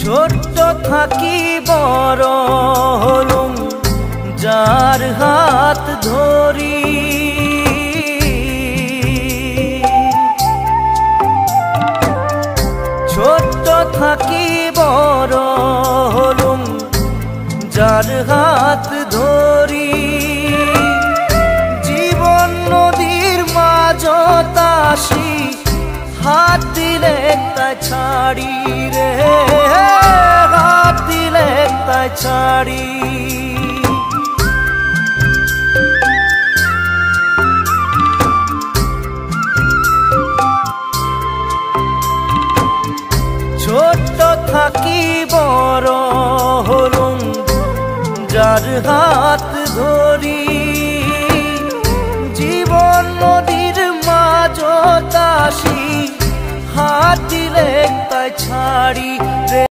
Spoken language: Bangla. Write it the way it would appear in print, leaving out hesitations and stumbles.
ছোট্ট থাকি বড় হলুম যার হাত ধরি, ছোট্ট থাকি বড় হলুম যার হাত ধরি। জীবন নদীর মাঝত আসি হাত দিলে তাই ছাড়ি রে, হাত দিলে তাই ছাড়ি। ছোট্ট থাকি বড় হলুম যার হাত ধরি। জীবন নদীর মাঝত আসি হাত দিলে তাই ছাড়ি রে।